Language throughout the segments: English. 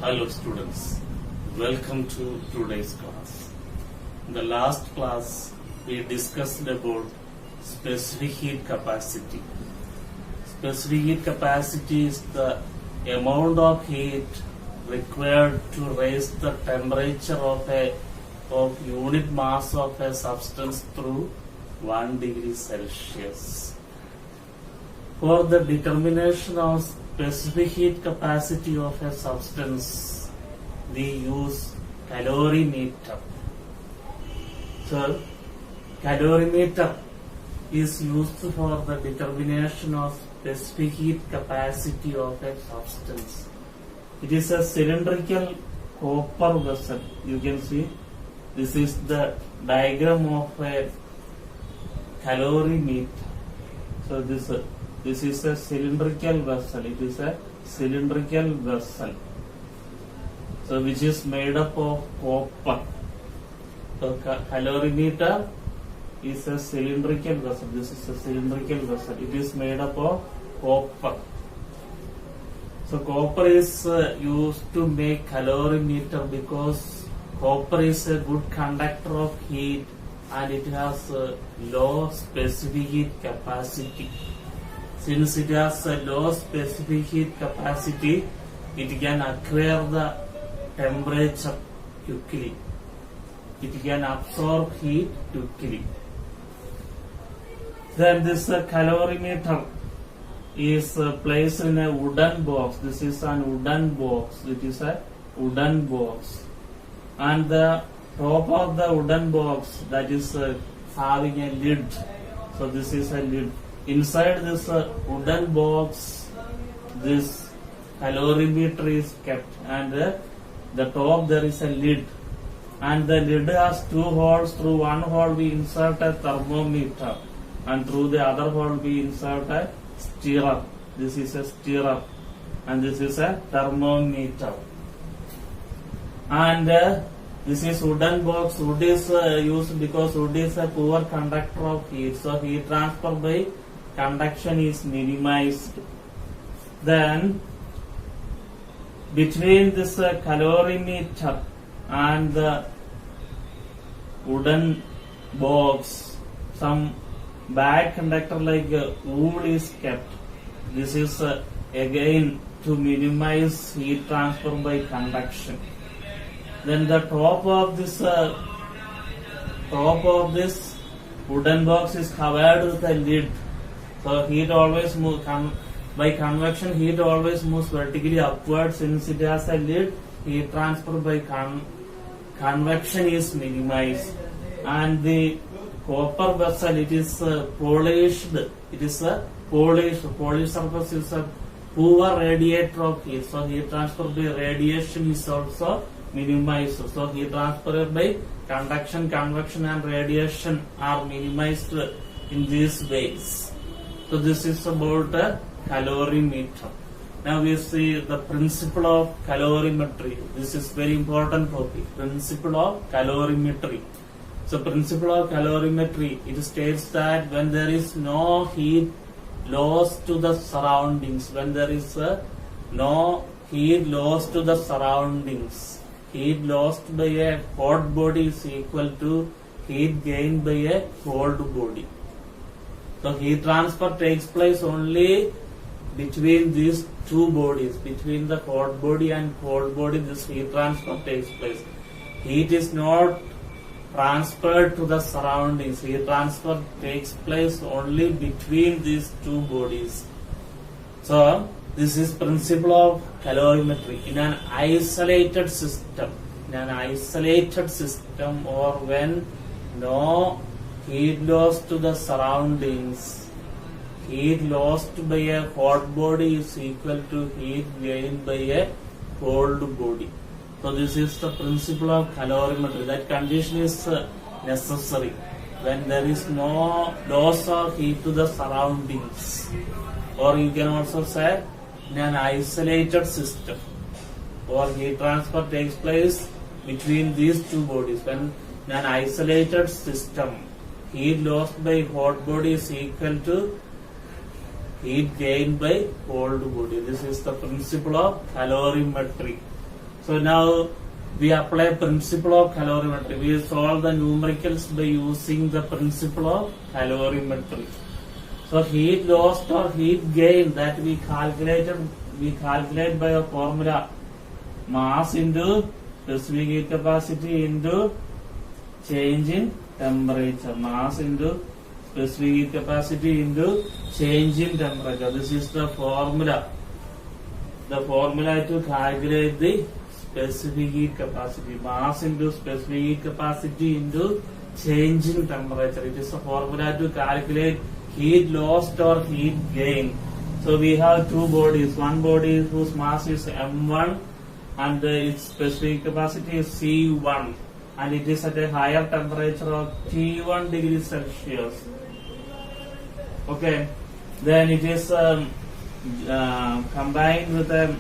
Hello students, welcome to today's class. In the last class, we discussed about specific heat capacity. Specific heat capacity is the amount of heat required to raise the temperature of unit mass of a substance through 1 degree Celsius. For the determination of specific heat capacity of a substance, we use calorimeter. So, calorimeter is used for the determination of specific heat capacity of a substance. It is a cylindrical copper vessel. You can see this is the diagram of a calorimeter. So this is a cylindrical vessel. It is a cylindrical vessel. So which is made up of copper. So calorimeter is a cylindrical vessel. This is a cylindrical vessel. It is made up of copper. So copper is used to make calorimeter because copper is a good conductor of heat and it has a low specific heat capacity. Since it has a low specific heat capacity, it can acquire the temperature quickly. It can absorb heat quickly. Then this calorimeter is placed in a wooden box. This is an wooden box. It is a wooden box. And the top of the wooden box, that is having a lid. So this is a lid. Inside this wooden box, this calorimeter is kept, and the top there is a lid, and the lid has two holes. Through one hole we insert a thermometer, and through the other hole we insert a stirrer. This is a stirrer, and this is a thermometer. And this is wooden box. Wood is used because wood is a poor conductor of heat, so heat transfer by conduction is minimized. Then between this calorimeter and the wooden box, some bad conductor like wool is kept. This is again to minimize heat transfer by conduction. Then the top of this wooden box is covered with a lid. So heat always moves by convection. Heat always moves vertically upward. Since it has a lid, heat transfer by convection is minimized. And the copper vessel, it is polished. It is a polished surface is a poor radiator of heat. So heat transfer by radiation is also minimized. So heat transfer by conduction, convection, and radiation are minimized in these ways. So this is about a calorimeter. Now we see the principle of calorimetry. This is very important topic. Principle of calorimetry. So principle of calorimetry, it states that when there is no heat loss to the surroundings, when there is no heat loss to the surroundings, heat lost by a hot body is equal to heat gained by a cold body. So heat transfer takes place only between these two bodies, between the hot body and cold body. This heat transfer takes place. Heat is not transferred to the surroundings. Heat transfer takes place only between these two bodies. So this is principle of calorimetry. In an isolated system, or when no heat loss to the surroundings, heat lost by a hot body is equal to heat gained by a cold body. So this is the principle of calorimetry. That condition is necessary when there is no loss of heat to the surroundings, or you can also say in an isolated system, or heat transfer takes place between these two bodies. When in an isolated system, heat lost by hot body is equal to heat gained by cold body. This is the principle of calorimetry. So now we apply principle of calorimetry. We solve the numericals by using the principle of calorimetry. So heat loss or heat gain that we calculate by a formula: mass into specific heat capacity into change in temperature. Mass into specific heat capacity into change in temperature. This is the formula. The formula to calculate the specific heat capacity. Mass into specific heat capacity into change in temperature. It is a formula to calculate heat lost or heat gain. So we have two bodies. One body whose mass is m1 and its specific capacity is C1, and it is at a higher temperature of T1 degrees Celsius. Okay, then it is combined with a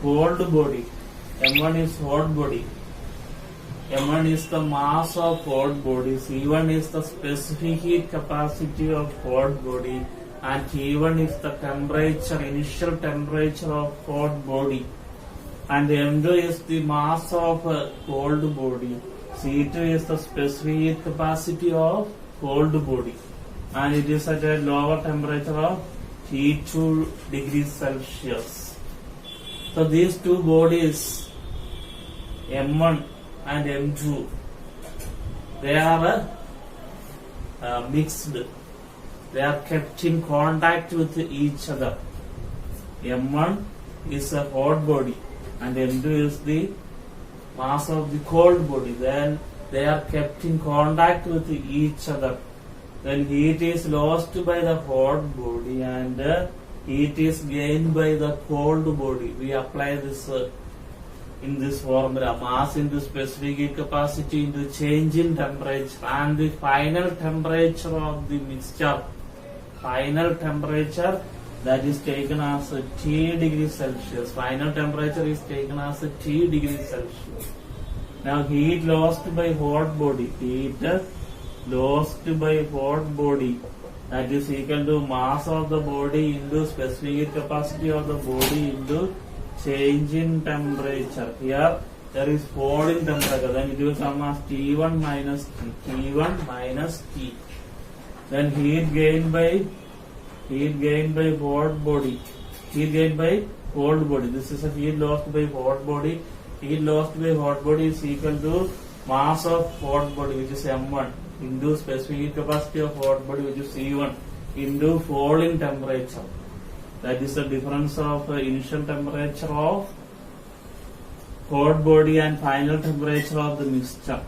cold body. M1 is hot body. M1 is the mass of hot body. C1 is the specific heat capacity of hot body, and T1 is the temperature, initial temperature of hot body. And M2 is the mass of cold body. C2 is the specific heat capacity of cold body, and it is at a lower temperature of T2 degrees Celsius. So these two bodies, M1 and M2, they are mixed. They are kept in contact with each other. M1 is a hot body and M2 is the mass of the cold body. Then they are kept in contact with each other. Then heat is lost by the hot body and heat is gained by the cold body. We apply this in this formula: mass into specific heat capacity into change in temperature, and the final temperature of the mixture. Final temperature that is taken as T degrees Celsius. Final temperature is taken as T degrees Celsius. Now heat lost by hot body. Heat lost by hot body, that is equal to mass of the body into specific heat capacity of the body into change in temperature. Here there is fall in temperature, then it will come as T1 minus T. T1 minus T. Then heat gained by hot body. Heat gained by cold body. This is a heat lost by hot body. Heat lost by hot body is equal to mass of hot body, which is M1, into specific heat capacity of hot body, which is C1, into fall in temperature. That is the difference of initial temperature of hot body and final temperature of the mixture.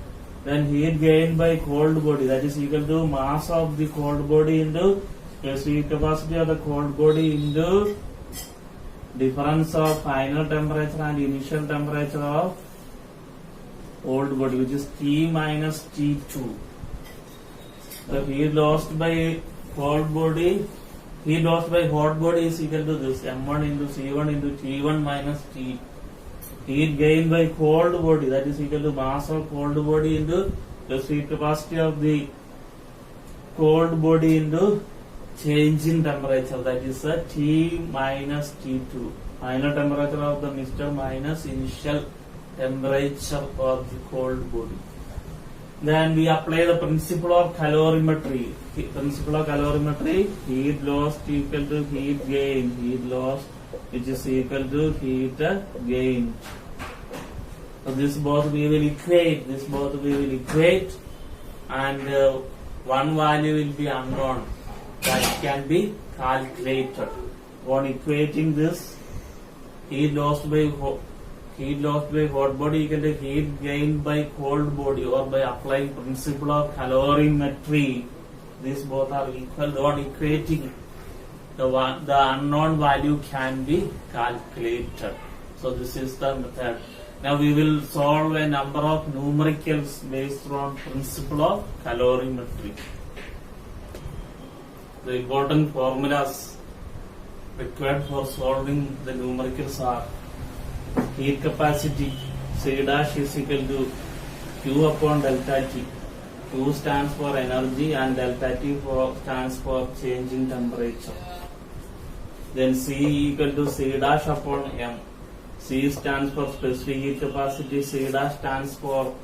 Then heat gained by cold body, that is equal to mass of the cold body into specific capacity of the cold body into difference of final temperature and initial temperature of cold body, which is T minus T2. So heat lost by cold body, heat lost by hot body is equal to this: M1 into C1 into T1 minus T. Heat gained by cold body, that is equal to mass of cold body into the heat capacity of the cold body into change in temperature, that is T minus T2. Final temperature of the mixture minus initial temperature of the cold body. Then we apply the principle of calorimetry. Principle of calorimetry: heat lost equal to heat gain. Heat lost, which is equal to heat gain. So this both we will equate. And one value will be unknown that can be calculated. On equating this, heat lost by hot body equal to heat gained by cold body, or by applying principle of calorimetry, these both are equal. On equating, the unknown value can be calculated. So this is the method. Now we will solve a number of numericals based on principle of calorimetry. The important formulas required for solving the numericals are: heat capacity, C dash is equal to Q upon delta T. Q stands for energy and delta T stands for change in temperature. Then C equal to C dash upon M. C stands for specific heat capacity, C dash stands for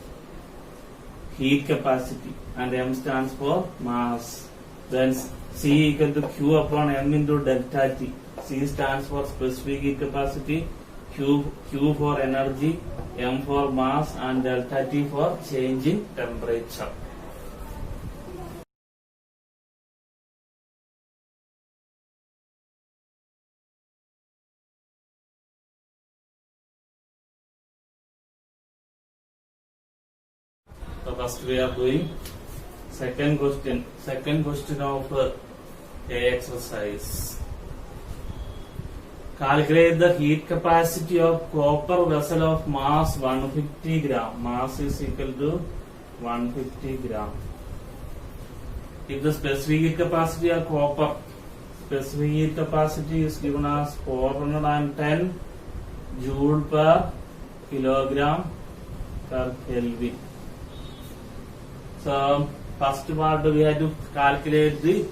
heat capacity, and M stands for mass. Then C equal to Q upon M into delta T. C stands for specific heat capacity, Q for energy, M for mass, and delta T for change in temperature. So first we are doing second question of a exercise. Calculate the heat capacity of copper vessel of mass 150 gram. Mass is equal to 150 gram. If the specific heat capacity of copper, specific heat capacity is given as 410 joule per kilogram per Kelvin. So first part we have to calculate the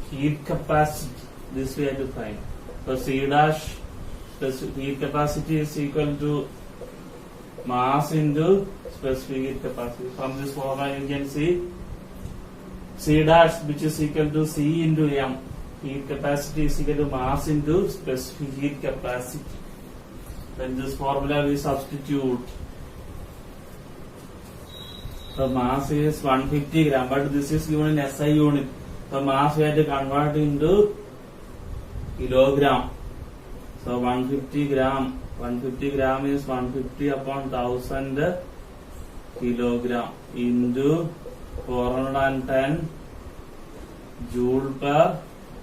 heat capacity. This we have to find. So C dash specific heat capacity is equal to mass into specific heat capacity. From this formula you can see C dash, which is equal to C into M. Heat capacity is equal to mass into specific heat capacity. Then this formula we substitute. The mass is 150 gram, but this is given in SI unit. The mass we have to convert into kilogram. So 150 gram is 150 upon 1000 kilogram into 410 joule per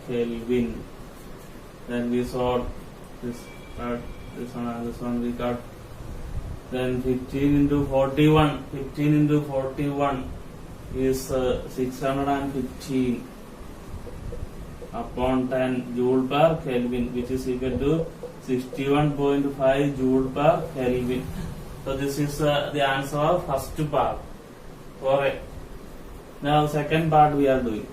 Kelvin. Then we solve this part, this one we got. Then 15 into 41 is 615 upon 10 joule per Kelvin, which is equal to 61.5 joule per Kelvin. So this is the answer of first part. Correct. Now second part we are doing.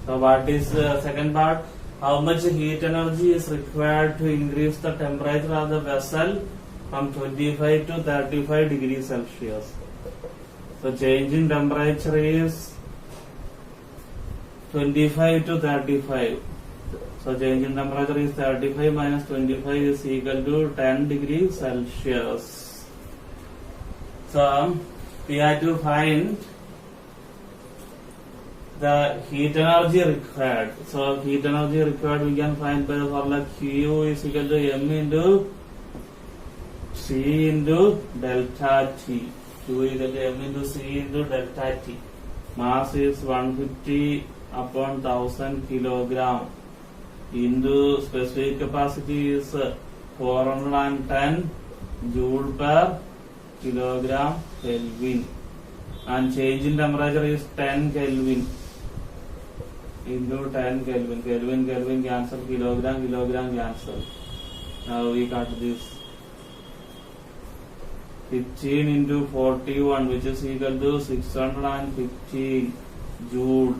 So what is the second part? How much heat energy is required to increase the temperature of the vessel from 25 to 35 degrees Celsius? So change in temperature is 25 to 35. So change in temperature is 35 minus 25 is equal to 10 degrees Celsius. So we have to find the heat energy required. So heat energy required we can find by the formula Q is equal to M into C into delta T. Q is equal to M into C into delta T. Mass is 150 upon 1000 kilogram into specific capacity is 410 joule per kilogram Kelvin, and change in temperature is 10 Kelvin into 10 Kelvin. Kelvin cancel, kilogram cancel. Now we got this 15 into 41, which is equal to 615 joule.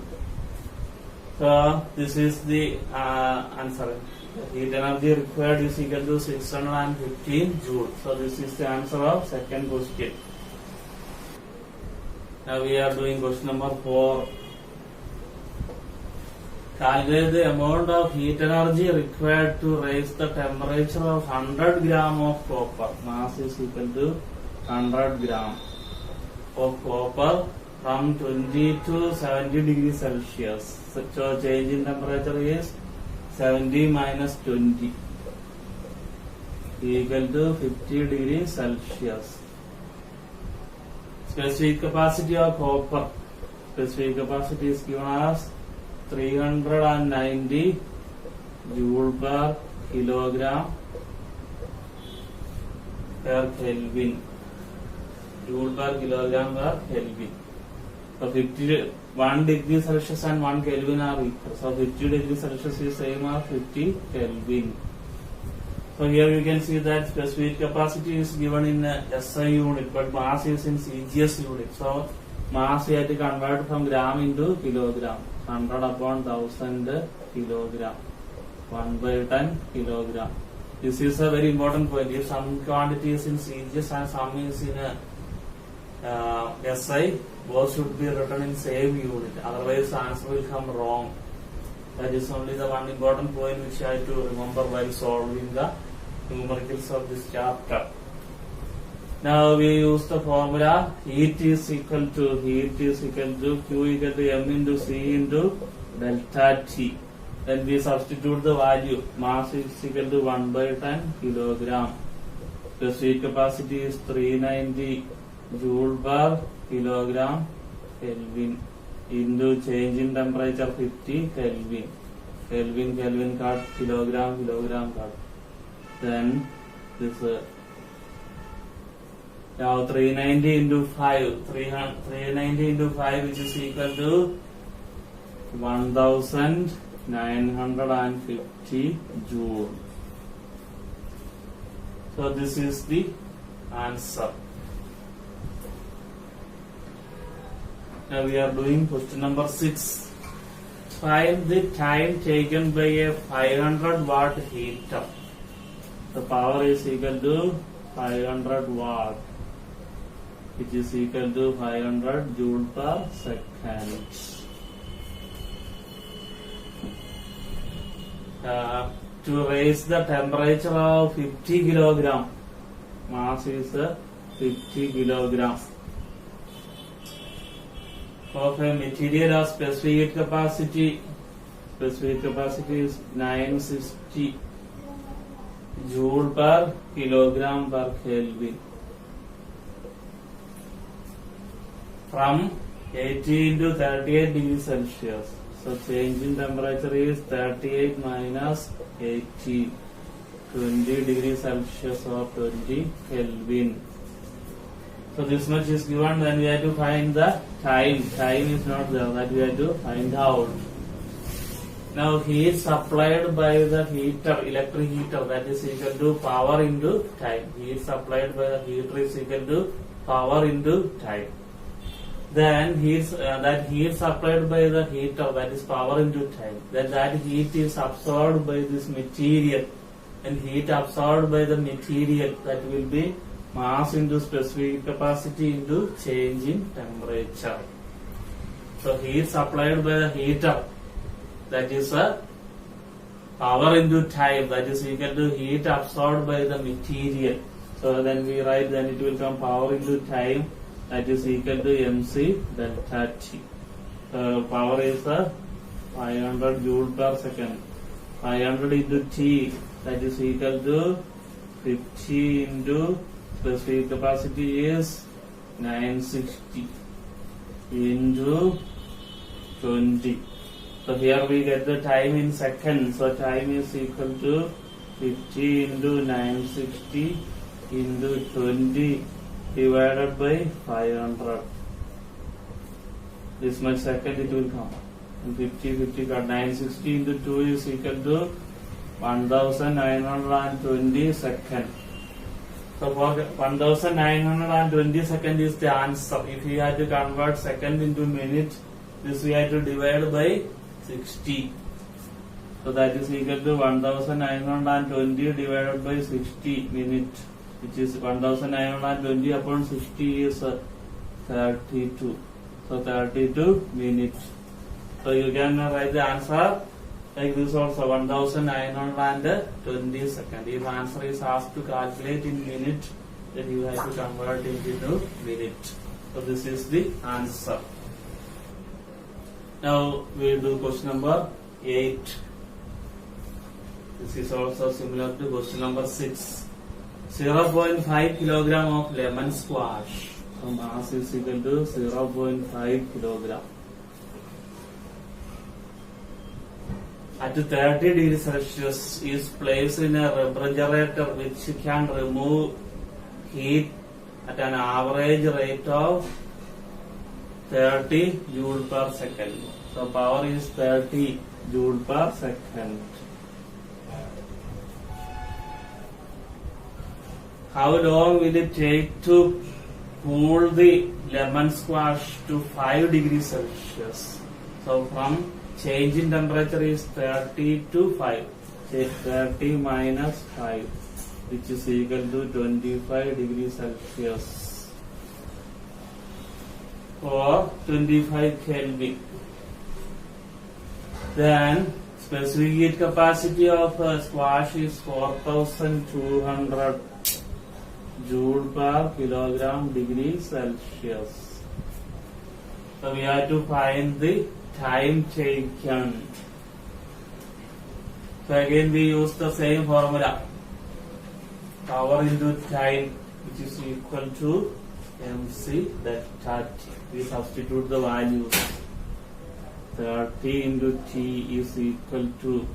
So this is the answer. The heat energy required is equal to 615 joule. So this is the answer of second question. Now we are doing question number 4. Calculate the amount of heat energy required to raise the temperature of 100 gram of copper. Mass is equal to 100 gram of copper from 20 to 70 degrees Celsius. So change in temperature is 70 minus 20 equal to 50 degrees Celsius. Specific capacity of copper. Specific capacity is given as 390 joule per kilogram per Kelvin. Joule per kilogram per Kelvin. So 1 degree Celsius and 1 Kelvin are equal. So 50 degrees Celsius is same as 50 Kelvin. So here you can see that specific capacity is given in SI unit, but mass is in CGS unit. So mass we have to convert from gram into kilogram. 100 upon 1000 kilogram. 1 by 10 kilogram. This is a very important point. If some quantity is in CGS and some is in a SI, both should be written in same unit. Otherwise, the answer will come wrong. That is only the one important point which I have to remember while solving the numericals of this chapter. Now we use the formula heat is equal to Q equal to M into C into delta T. Then we substitute the value. Mass is equal to 1/10 kilogram. The heat capacity is 390 joule per kilogram Kelvin into change in temperature 50 Kelvin. Kelvin cut, kilogram cut. Then this now 390 into 5, 390 into 5 which is equal to 1950 joule. So this is the answer. Now we are doing question number 6. Find the time taken by a 500 watt heater. The power is equal to 500 watt, which is equal to 500 joule per second. To raise the temperature of 50 kilogram, mass is 50 kilogram, of a material of specific capacity is 960 joule per kilogram per Kelvin. From 80 into 38 degrees Celsius. So change in temperature is 38 minus 80, 20 degrees Celsius or 20 Kelvin. So this much is given. Then we have to find the time. Time is not there. That we have to find out. Now heat supplied by the heater, electric heater, that is equal to power into time. Heat supplied by the heater is equal to power into time. Then that heat supplied by the heater, that is power into time. Then that heat is absorbed by this material, and heat absorbed by the material, that will be mass into specific capacity into change in temperature. So heat supplied by the heater, that is a power into time, that is equal to heat absorbed by the material. So then we write, then it will come power into time, that is equal to MC delta T. Power is 500 joule per second. 500 into T, that is equal to 50 into specific capacity is 960 into 20. So here we get the time in seconds. So time is equal to 50 into 960 into 20 divided by 500. This much second it will come. And 50 got 960 into 2 is equal to 1920 seconds. So for 1920 seconds is the answer. If we had to convert second into minute, this we had to divide by 60. So that is equal to 1920 divided by 60 minutes, which is 1920 upon 60 is 32. So 32 minutes. So you can write the answer like this also, 1920 seconds. If answer is asked to calculate in minute, then you have to convert it into minute. So this is the answer. Now we will do question number 8. This is also similar to question number 6. 0.5 kilogram of lemon squash. So mass is equal to 0.5 kilogram. At 30 degrees Celsius is placed in a refrigerator which can remove heat at an average rate of 30 joule per second. So power is 30 joule per second. How long will it take to cool the lemon squash to 5 degrees Celsius? So from change in temperature is 30 to 5. Take 30 minus 5, which is equal to 25 degrees Celsius or 25 Kelvin. Then specific heat capacity of a squash is 4200 joule per kilogram degree Celsius. So we have to find the time taken. So again we use the same formula, power into time, which is equal to mc, that 30. We substitute the values. 30 into t is equal to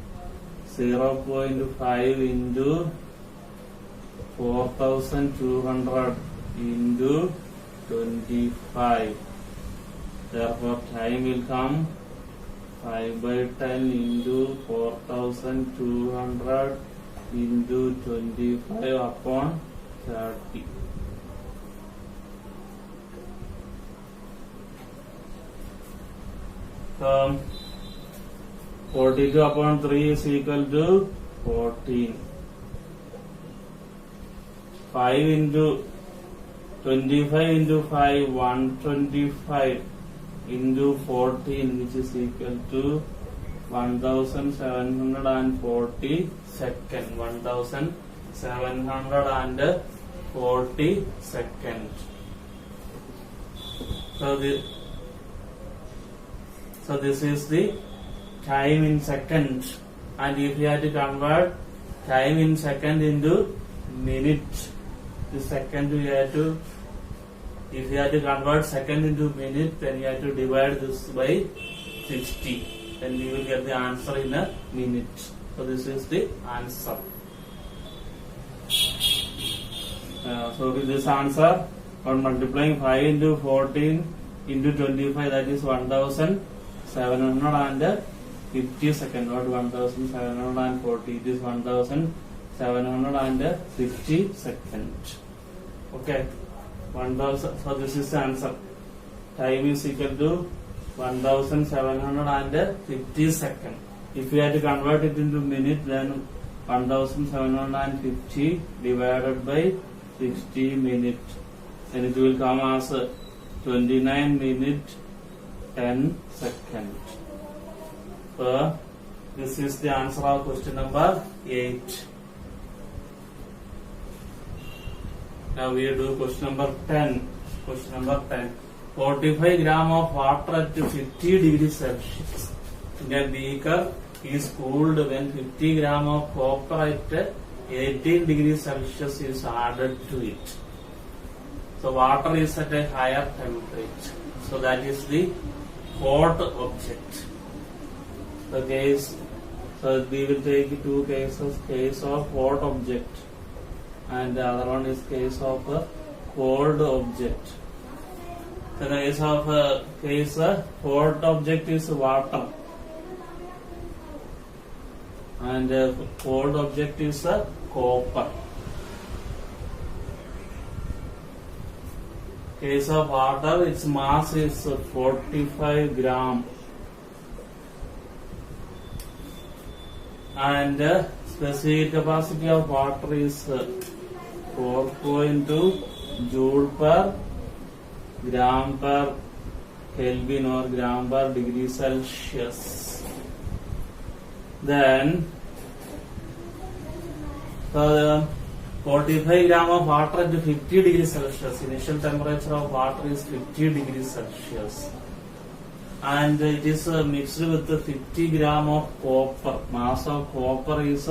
0.5 into 4200 into 25. Therefore time will come 5 by 10 into 4200 into 25 upon 30. So 42 upon 3 is equal to 14. 5 into 25 into 5, 125 into 14, which is equal to 1740 second. 1740 second. So this is the time in second, and if you have to convert time in second into minute, the second you have to, if you have to convert second into minute, then you have to divide this by 60. Then we will get the answer in a minute. So this is the answer. So with this answer, on multiplying 5 into 14 into 25, that is 1750 second, not 1740. It is 1750 second. Okay. 1000. So this is the answer. Time is equal to 1750 second. If we have to convert it into minute, then 1750 divided by 60 minute, then it will come as 29 minute 10 second. So this is the answer of question number 8. Now we do question number 10. Question number 10. 45 gram of water at 50 degrees Celsius in a beaker is cooled when 50 gram of copper at 18 degrees Celsius is added to it. So water is at a higher temperature. So that is the hot object. The case. So we will take two cases. Case of hot object, and the other one is case of a cold object. So the case of hot object is water, and cold object is copper. Case of water, its mass is 45 gram, and specific capacity of water is 4.2 joule per gram per Kelvin or gram per degree Celsius. Then the 45 gram of water at 50 degrees Celsius. Initial temperature of water is 50 degrees Celsius, and it is mixed with 50 gram of copper. Mass of copper is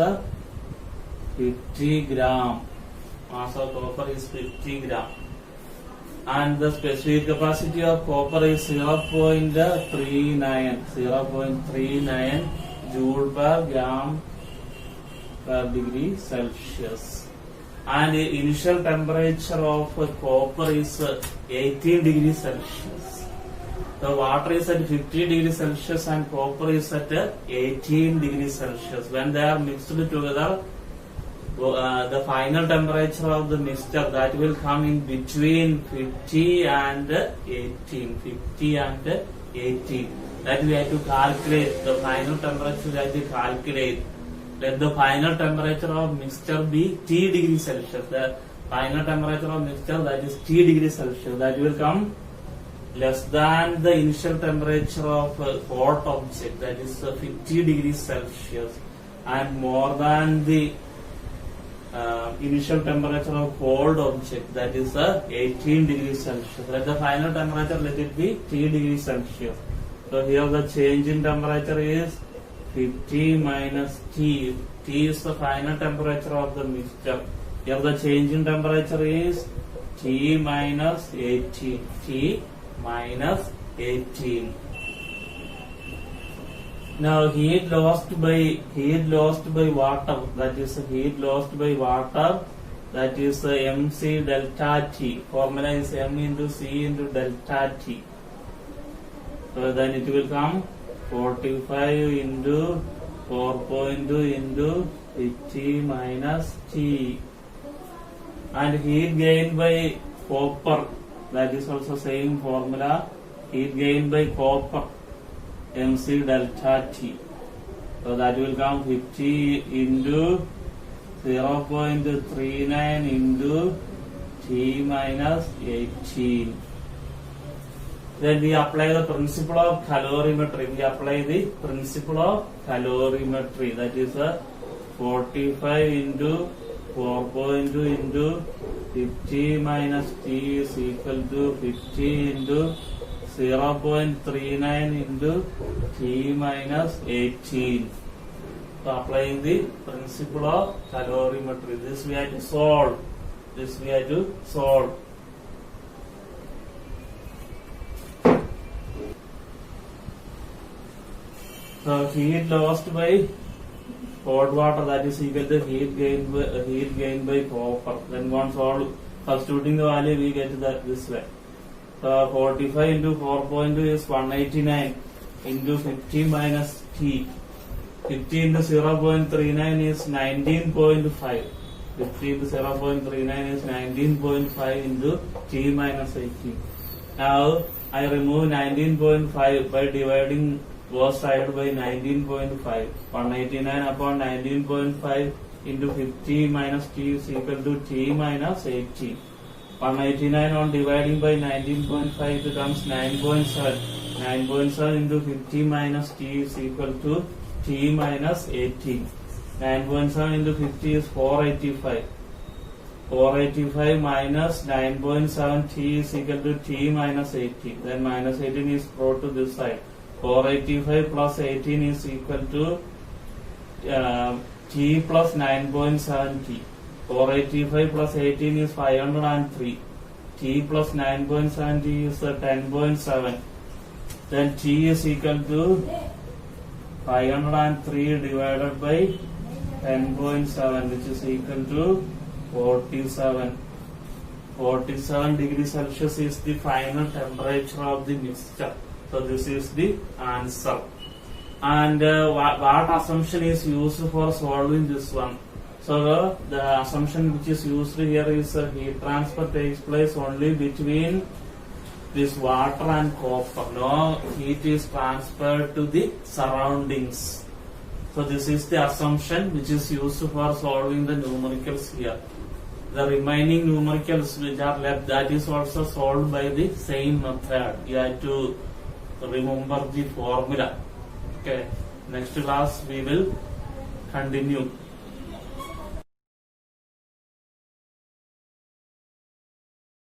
50 gram. Mass of copper is 50 gram, and the specific capacity of copper is 0.39 joule per gram per degree Celsius, and the initial temperature of copper is 18 degrees Celsius. The water is at 50 degrees Celsius and copper is at 18 degrees Celsius. When they are mixed together, the final temperature of the mixture, that will come in between 50 and 18. 50 and 18. That we have to calculate. The final temperature that we calculate. let the final temperature of mixture be T degrees Celsius. The final temperature of mixture, that is T degrees Celsius, that will come less than the initial temperature of hot object, that is 50 degrees Celsius, and more than the initial temperature of cold object, that is 18 degrees Celsius. Let the final temperature, let it be T degrees Celsius. So here the change in temperature is 50 minus T. T is the final temperature of the mixture. Here the change in temperature is T minus 18. T minus 18. Now heat lost by water, that is heat lost by water, that is MC delta T. Formula is M into C into delta T. So then it will come 45 into 4.2 into 50 minus T. And heat gained by copper, that is also same formula, heat gained by copper, MC delta T. So that will come 50 into 0.39 into T minus 18. Then we apply the principle of calorimetry. We apply the principle of calorimetry. That is 45 into 4.2 into 50 minus T is equal to 50 into 0.39 into T minus 18. So applying the principle of calorimetry. This we have to solve. This we have to solve. So heat lost by hot water, that is equal to heat gained by copper. Then once solve, substituting the value, we get that this way. So 45 into 4.2 is 189 into 50 minus T. 50 into 0.39 is 19.5. 50 into 0.39 is 19.5 into T minus 18. Now I remove 19.5 by dividing both sides by 19.5. 189 upon 19.5 into 50 minus T is equal to T minus 18. 189 on dividing by 19.5 it becomes 9.7. 9.7 into 50 minus T is equal to T minus 18. 9.7 into 50 is 485. 485 minus 9.7 T is equal to T minus 18. Then minus 18 is brought to this side. 485 plus 18 is equal to T plus 9.7 T. 485 plus 18 is 503. T plus 9.7 T is 10.7. Then T is equal to 503 divided by 10.7, which is equal to 47. 47 degrees Celsius is the final temperature of the mixture. So this is the answer. And what assumption is used for solving this one? So the assumption which is used here is heat transfer takes place only between this water and copper. No heat is transferred to the surroundings. So this is the assumption which is used for solving the numericals here. The remaining numericals which are left, that is also solved by the same method. You have to remember the formula. Okay. Next class we will continue.